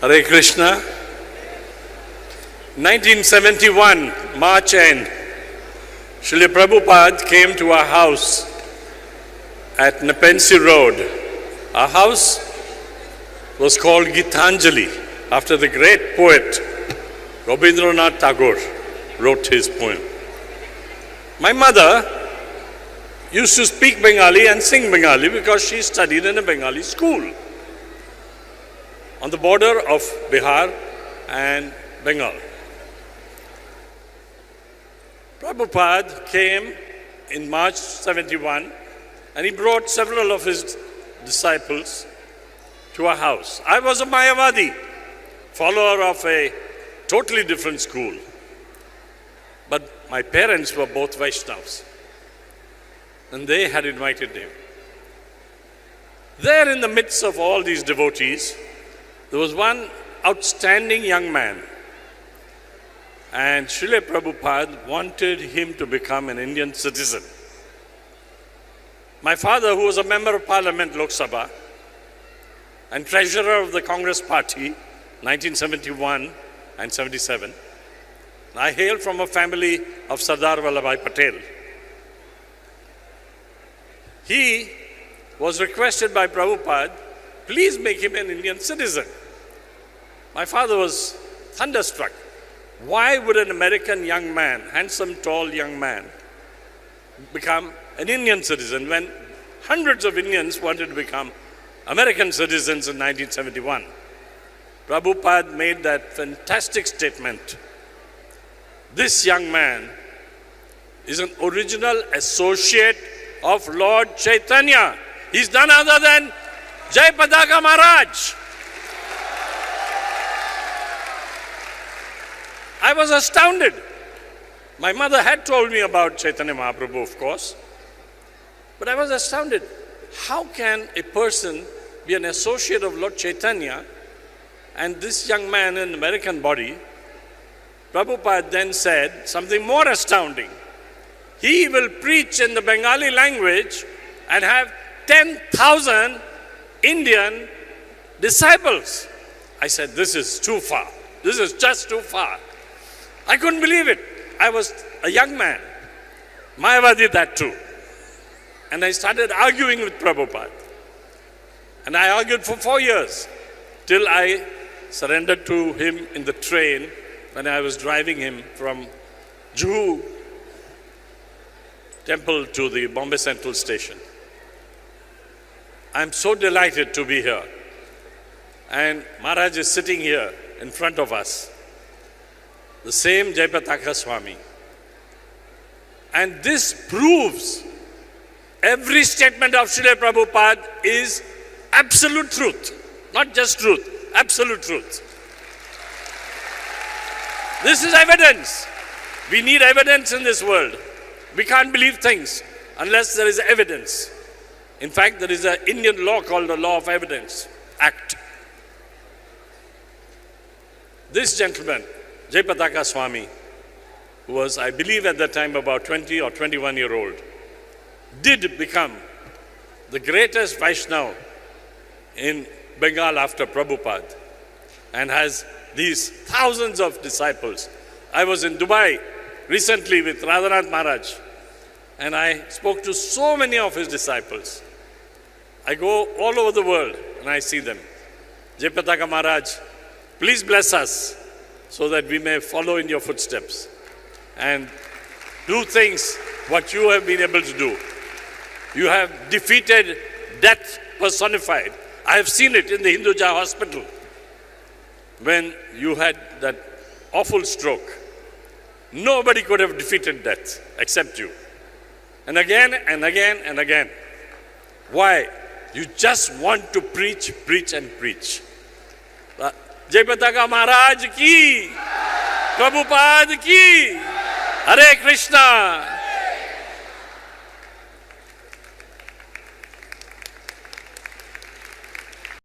Hare Krishna. 1971, March end, Srila Prabhupada came to our house at Nepensi Road. Our house was called Gitanjali, after the great poet Rabindranath Tagore wrote his poem. My mother used to speak Bengali and sing Bengali because she studied in a Bengali school on the border of Bihar and Bengal. Prabhupada came in March 71 and he brought several of his disciples to our house. I was a Mayavadi, follower of a totally different school. But my parents were both Vaishnavas and they had invited him. There in the midst of all these devotees, there was one outstanding young man, and Srila Prabhupada wanted him to become an Indian citizen. My father, who was a member of Parliament, Lok Sabha, and treasurer of the Congress Party, 1971 and 77, I hail from a family of Sardar Vallabhbhai Patel. He was requested by Prabhupada, please make him an Indian citizen. My father was thunderstruck. Why would an American young man, handsome, tall young man, become an Indian citizen when hundreds of Indians wanted to become American citizens in 1971? Prabhupada made that fantastic statement. This young man is an original associate of Lord Chaitanya. He's none other than Jai Padaka Maharaj. I was astounded. My mother had told me about Chaitanya Mahaprabhu, of course, but I was astounded. How can a person be an associate of Lord Chaitanya and this young man in American body? Prabhupada then said something more astounding. He will preach in the Bengali language and have 10,000 Indian disciples. I said, this is too far. This is just too far. I couldn't believe it. I was a young man. Mayavadi that too. And I started arguing with Prabhupada. And I argued for 4 years till I surrendered to him in the train when I was driving him from Juhu Temple to the Bombay Central Station. I'm so delighted to be here. And Maharaj is sitting here in front of us. The same Jayapataka Swami. And this proves every statement of Srila Prabhupada is absolute truth. Not just truth, absolute truth. This is evidence. We need evidence in this world. We can't believe things unless there is evidence. In fact, there is an Indian law called the Law of Evidence Act. This gentleman, Jayapataka Swami, who was, I believe at that time, about 20 or 21-year-old, did become the greatest Vaishnava in Bengal after Prabhupada and has these thousands of disciples. I was in Dubai recently with Radhanath Maharaj and I spoke to so many of his disciples. I go all over the world and I see them. Jayapataka Maharaj, please bless us so that we may follow in your footsteps and do things what you have been able to do. You have defeated death personified. I have seen it in the Hinduja hospital when you had that awful stroke. Nobody could have defeated death except you. And again and again and again. Why? You just want to preach, preach and preach. Jayapataka Maharaj ki, Prabhupada ki, Hare Krishna.